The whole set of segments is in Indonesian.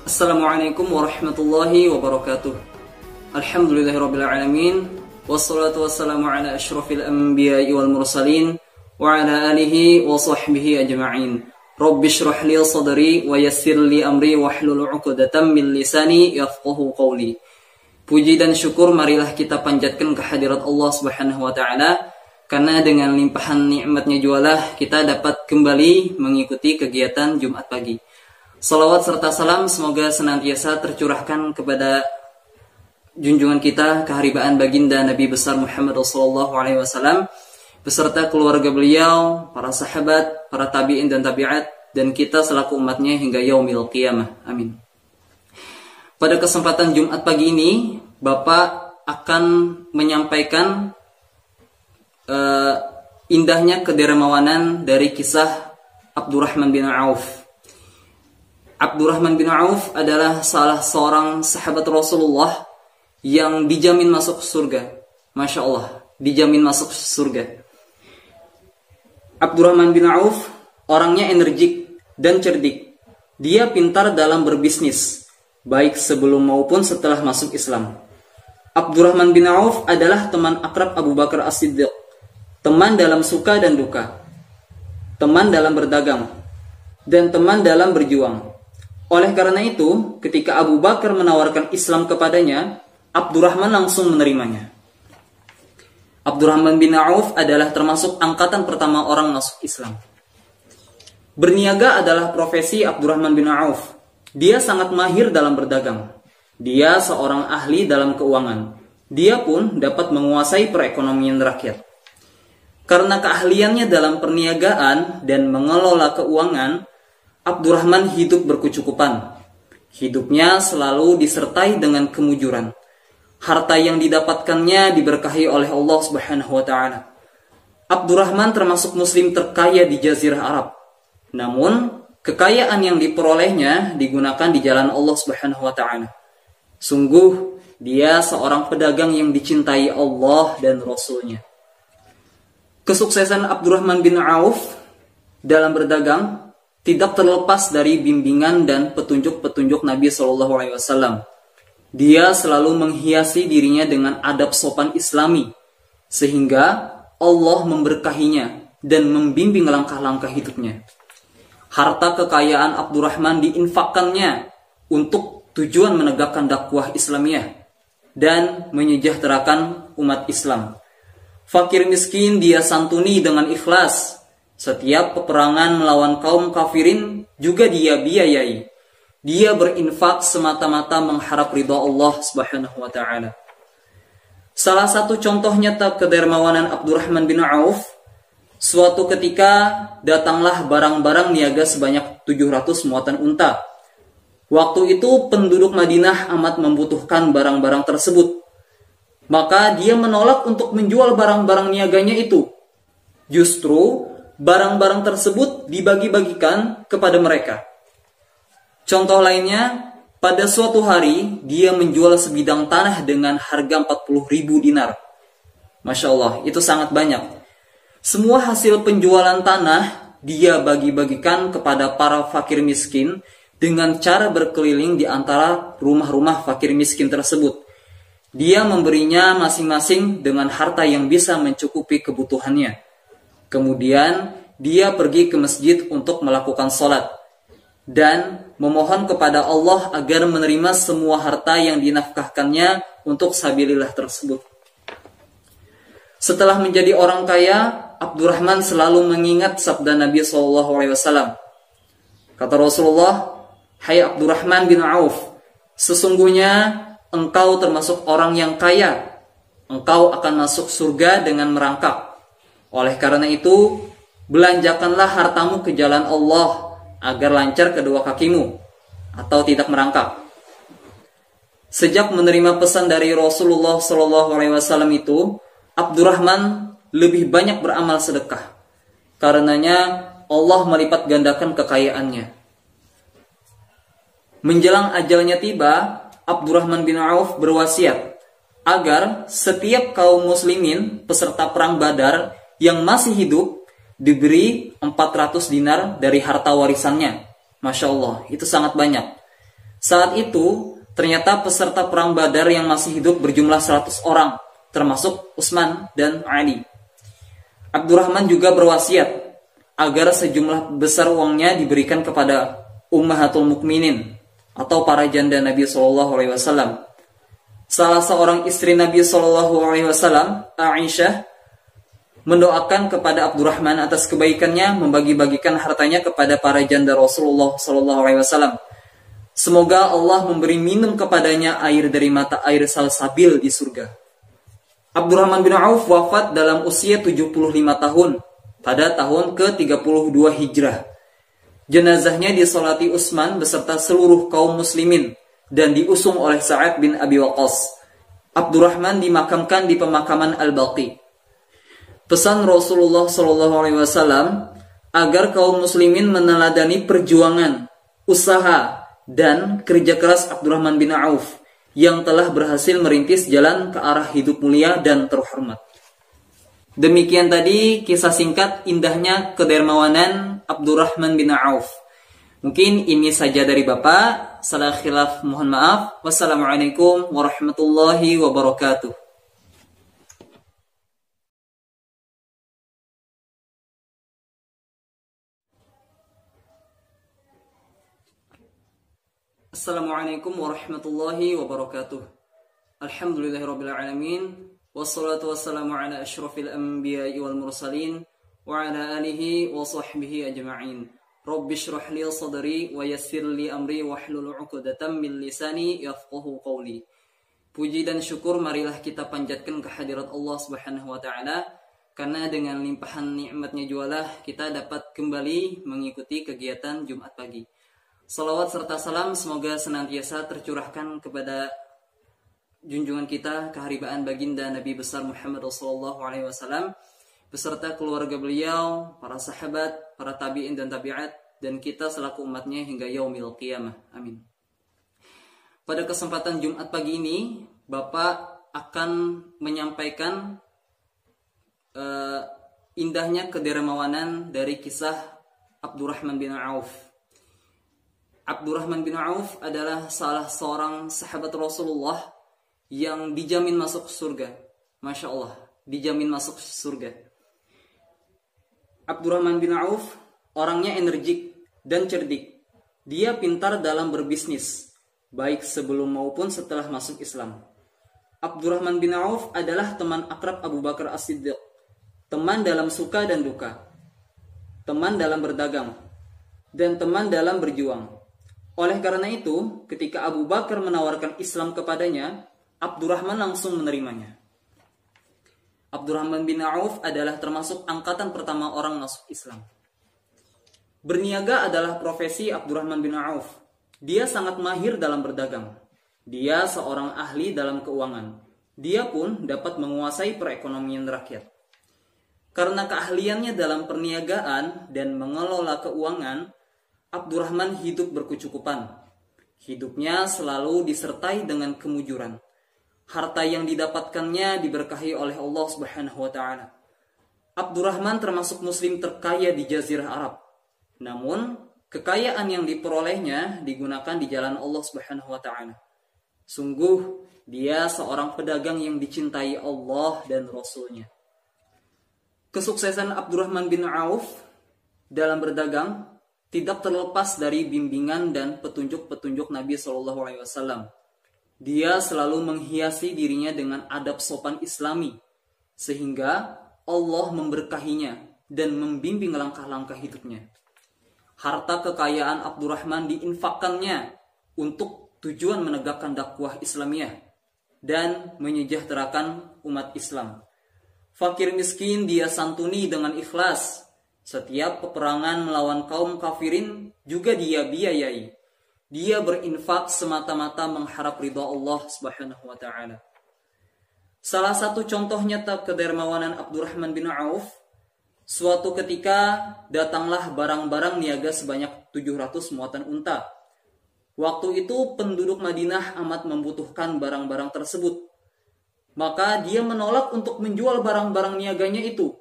Assalamualaikum warahmatullahi wabarakatuh. Alhamdulillahirrabbilalamin. Wassalatu wassalamu ala ashrafil anbiya'i wal mursalin wa ala alihi wa sahbihi ajma'in. Rabbi shrah li sadri wa yassir li amri wahlul 'uqdatam min lisani yafqahu qawli. Puji dan syukur marilah kita panjatkan kehadirat Allah Subhanahu wa taala, karena dengan limpahan nikmatnya jualah kita dapat kembali mengikuti kegiatan Jumat pagi. Salawat serta salam semoga senantiasa tercurahkan kepada junjungan kita, keharibaan baginda Nabi besar Muhammad SAW, beserta keluarga beliau, para sahabat, para tabi'in dan tabi'at, dan kita selaku umatnya hingga yaumil qiyamah. Amin. Pada kesempatan Jumat pagi ini, Bapak akan menyampaikan indahnya kedermawanan dari kisah Abdurrahman bin Auf. Abdurrahman bin Auf adalah salah seorang sahabat Rasulullah yang dijamin masuk surga. Masya Allah, dijamin masuk surga. Abdurrahman bin Auf orangnya energik dan cerdik. Dia pintar dalam berbisnis, baik sebelum maupun setelah masuk Islam. Abdurrahman bin Auf adalah teman akrab Abu Bakar As-Siddiq, teman dalam suka dan duka, teman dalam berdagang, dan teman dalam berjuang. Oleh karena itu, ketika Abu Bakar menawarkan Islam kepadanya, Abdurrahman langsung menerimanya. Abdurrahman bin Auf adalah termasuk angkatan pertama orang masuk Islam. Berniaga adalah profesi Abdurrahman bin Auf. Dia sangat mahir dalam berdagang. Dia seorang ahli dalam keuangan. Dia pun dapat menguasai perekonomian rakyat. Karena keahliannya dalam perniagaan dan mengelola keuangan, Abdurrahman hidup berkecukupan. Hidupnya selalu disertai dengan kemujuran. Harta yang didapatkannya diberkahi oleh Allah Subhanahu wa taala. Abdurrahman termasuk muslim terkaya di Jazirah Arab. Namun, kekayaan yang diperolehnya digunakan di jalan Allah Subhanahu wa taala. Sungguh, dia seorang pedagang yang dicintai Allah dan Rasul-Nya. Kesuksesan Abdurrahman bin Auf dalam berdagang tidak terlepas dari bimbingan dan petunjuk-petunjuk Nabi SAW. Dia selalu menghiasi dirinya dengan adab sopan Islami, sehingga Allah memberkahinya dan membimbing langkah-langkah hidupnya. Harta kekayaan Abdurrahman diinfakkannya untuk tujuan menegakkan dakwah Islamiyah dan menyejahterakan umat Islam. Fakir miskin dia santuni dengan ikhlas. Setiap peperangan melawan kaum kafirin juga dia biayai. Dia berinfak semata-mata mengharap ridha Allah Subhanahu wa taala. Salah satu contoh nyata kedermawanan Abdurrahman bin Auf, suatu ketika datanglah barang-barang niaga sebanyak 700 muatan unta. Waktu itu penduduk Madinah amat membutuhkan barang-barang tersebut. Maka dia menolak untuk menjual barang-barang niaganya itu. Justru barang-barang tersebut dibagi-bagikan kepada mereka. Contoh lainnya, pada suatu hari dia menjual sebidang tanah dengan harga 40.000 dinar. Masya Allah, itu sangat banyak. Semua hasil penjualan tanah dia bagi-bagikan kepada para fakir miskin dengan cara berkeliling di antara rumah-rumah fakir miskin tersebut. Dia memberinya masing-masing dengan harta yang bisa mencukupi kebutuhannya. Kemudian dia pergi ke masjid untuk melakukan sholat dan memohon kepada Allah agar menerima semua harta yang dinafkahkannya untuk sabilillah tersebut. Setelah menjadi orang kaya, Abdurrahman selalu mengingat sabda Nabi SAW. Kata Rasulullah, "Hai Abdurrahman bin Auf, sesungguhnya engkau termasuk orang yang kaya. Engkau akan masuk surga dengan merangkak. Oleh karena itu, belanjakanlah hartamu ke jalan Allah agar lancar kedua kakimu atau tidak merangkak." Sejak menerima pesan dari Rasulullah SAW itu, Abdurrahman lebih banyak beramal sedekah. Karenanya Allah melipat gandakan kekayaannya. Menjelang ajalnya tiba, Abdurrahman bin Auf berwasiat agar setiap kaum muslimin peserta perang Badar yang masih hidup diberi 400 dinar dari harta warisannya. Masya Allah, itu sangat banyak. Saat itu, ternyata peserta perang Badar yang masih hidup berjumlah 100 orang, termasuk Utsman dan Ali. Abdurrahman juga berwasiat agar sejumlah besar uangnya diberikan kepada Ummahatul Mukminin atau para janda Nabi Shallallahu Alaihi Wasallam. Salah seorang istri Nabi Shallallahu Alaihi Wasallam, Aisyah, mendoakan kepada Abdurrahman atas kebaikannya membagi-bagikan hartanya kepada para janda Rasulullah Shallallahu Alaihi Wasallam. Semoga Allah memberi minum kepadanya air dari mata air salsabil di surga. Abdurrahman bin Auf wafat dalam usia 75 tahun pada tahun ke-32 Hijrah. Jenazahnya disolati Utsman beserta seluruh kaum muslimin dan diusung oleh Sa'ad bin Abi Waqqas. Abdurrahman dimakamkan di pemakaman Al-Baqi. Pesan Rasulullah SAW agar kaum muslimin meneladani perjuangan, usaha, dan kerja keras Abdurrahman bin Auf yang telah berhasil merintis jalan ke arah hidup mulia dan terhormat. Demikian tadi kisah singkat indahnya kedermawanan Abdurrahman bin Auf. Mungkin ini saja dari Bapak. Salah khilaf mohon maaf. Wassalamualaikum warahmatullahi wabarakatuh. Assalamualaikum warahmatullahi wabarakatuh. Alhamdulillahirabbil alamin wassalatu wassalamu ala asyrafil anbiya'i wal mursalin wa ala alihi wa sahbihi ajma'in. Rabbi shrah li sadri wa yassir li amri wahlul 'uqdatam min lisani yafqahu qawli. Puji dan syukur marilah kita panjatkan kehadirat Allah Subhanahu wa taala, karena dengan limpahan nikmatnya jualah kita dapat kembali mengikuti kegiatan Jumat pagi. Salawat serta salam semoga senantiasa tercurahkan kepada junjungan kita keharibaan baginda Nabi besar Muhammad SAW beserta keluarga beliau, para sahabat, para tabi'in dan tabi'at, dan kita selaku umatnya hingga yaumil qiyamah. Amin. Pada kesempatan Jumat pagi ini, Bapak akan menyampaikan indahnya kedermawanan dari kisah Abdurrahman bin Auf. Abdurrahman bin Auf adalah salah seorang sahabat Rasulullah yang dijamin masuk surga. Masya Allah, dijamin masuk surga. Abdurrahman bin Auf orangnya energik dan cerdik. Dia pintar dalam berbisnis, baik sebelum maupun setelah masuk Islam. Abdurrahman bin Auf adalah teman akrab Abu Bakar As-Siddiq, teman dalam suka dan duka, teman dalam berdagang, dan teman dalam berjuang. Oleh karena itu, ketika Abu Bakar menawarkan Islam kepadanya, Abdurrahman langsung menerimanya. Abdurrahman bin Auf adalah termasuk angkatan pertama orang masuk Islam. Berniaga adalah profesi Abdurrahman bin Auf. Dia sangat mahir dalam berdagang. Dia seorang ahli dalam keuangan. Dia pun dapat menguasai perekonomian rakyat. Karena keahliannya dalam perniagaan dan mengelola keuangan, Abdurrahman hidup berkecukupan. Hidupnya selalu disertai dengan kemujuran. Harta yang didapatkannya diberkahi oleh Allah Subhanahu wa taala. Abdurrahman termasuk muslim terkaya di Jazirah Arab. Namun, kekayaan yang diperolehnya digunakan di jalan Allah Subhanahu wa taala. Sungguh, dia seorang pedagang yang dicintai Allah dan Rasul-Nya. Kesuksesan Abdurrahman bin Auf dalam berdagang tidak terlepas dari bimbingan dan petunjuk-petunjuk Nabi SAW. Dia selalu menghiasi dirinya dengan adab sopan Islami, sehingga Allah memberkahinya dan membimbing langkah-langkah hidupnya. Harta kekayaan Abdurrahman diinfakkannya untuk tujuan menegakkan dakwah Islamiyah dan menyejahterakan umat Islam. Fakir miskin dia santuni dengan ikhlas. Setiap peperangan melawan kaum kafirin juga dia biayai. Dia berinfak semata-mata mengharap ridha Allah Subhanahu wa taala. Salah satu contoh nyata kedermawanan Abdurrahman bin Auf, suatu ketika datanglah barang-barang niaga sebanyak 700 muatan unta. Waktu itu penduduk Madinah amat membutuhkan barang-barang tersebut. Maka dia menolak untuk menjual barang-barang niaganya itu.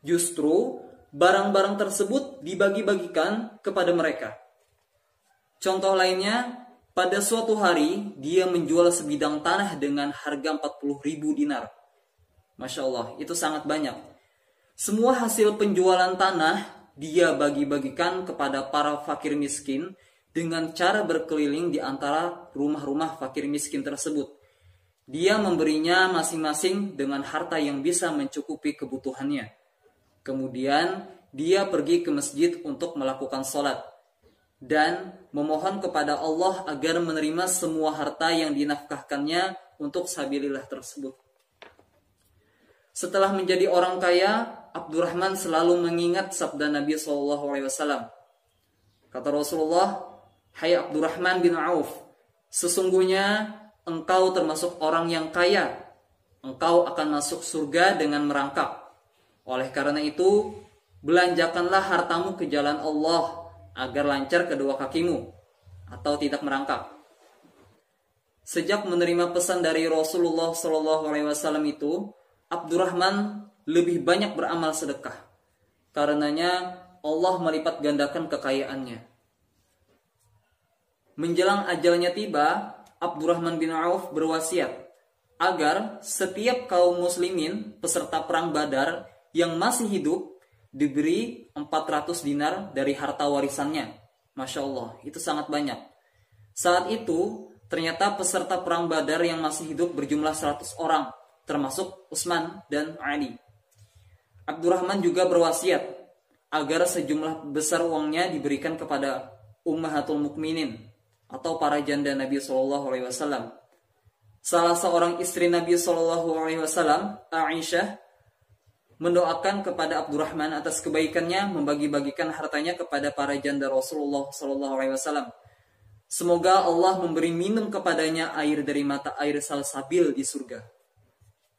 Justru barang-barang tersebut dibagi-bagikan kepada mereka. Contoh lainnya, Pada suatu hari, dia menjual sebidang tanah dengan harga 40.000 dinar. Masya Allah, itu sangat banyak. Semua hasil penjualan tanah, dia bagi-bagikan kepada para fakir miskin dengan cara berkeliling di antara rumah-rumah fakir miskin tersebut. Dia memberinya masing-masing dengan harta yang bisa mencukupi kebutuhannya. Kemudian, dia pergi ke masjid untuk melakukan sholat dan memohon kepada Allah agar menerima semua harta yang dinafkahkannya untuk sabilillah tersebut. Setelah menjadi orang kaya, Abdurrahman selalu mengingat sabda Nabi SAW. Kata Rasulullah, "Hai Abdurrahman bin Auf, sesungguhnya engkau termasuk orang yang kaya. Engkau akan masuk surga dengan merangkak. Oleh karena itu, belanjakanlah hartamu ke jalan Allah agar lancar kedua kakimu atau tidak merangkak." Sejak menerima pesan dari Rasulullah SAW itu, Abdurrahman lebih banyak beramal sedekah. Karenanya Allah melipat gandakan kekayaannya. Menjelang ajalnya tiba, Abdurrahman bin Auf berwasiat agar setiap kaum muslimin peserta perang Badar yang masih hidup diberi 400 dinar dari harta warisannya. Masya Allah, itu sangat banyak. Saat itu, ternyata peserta perang Badar yang masih hidup berjumlah 100 orang, termasuk Utsman dan Ali. Abdurrahman juga berwasiat agar sejumlah besar uangnya diberikan kepada Ummahatul Mukminin atau para janda Nabi SAW. Salah seorang istri Nabi SAW, Aisyah, mendoakan kepada Abdurrahman atas kebaikannya membagi-bagikan hartanya kepada para janda Rasulullah SAW. Semoga Allah memberi minum kepadanya air dari mata air salsabil di surga.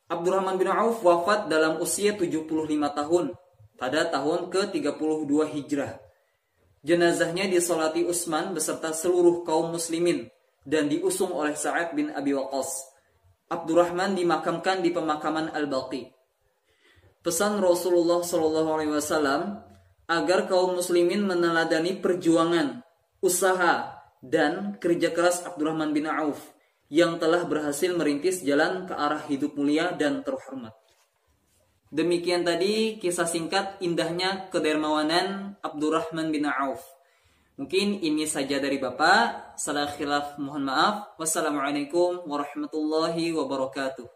Abdurrahman bin Auf wafat dalam usia 75 tahun pada tahun ke-32 Hijrah. Jenazahnya disolati Utsman beserta seluruh kaum muslimin dan diusung oleh Sa'ad bin Abi Waqqas. Abdurrahman dimakamkan di pemakaman Al-Baqi. Pesan Rasulullah SAW agar kaum muslimin meneladani perjuangan, usaha, dan kerja keras Abdurrahman bin Auf yang telah berhasil merintis jalan ke arah hidup mulia dan terhormat. Demikian tadi kisah singkat indahnya kedermawanan Abdurrahman bin Auf. Mungkin ini saja dari Bapak. Salah khilaf mohon maaf. Wassalamualaikum warahmatullahi wabarakatuh.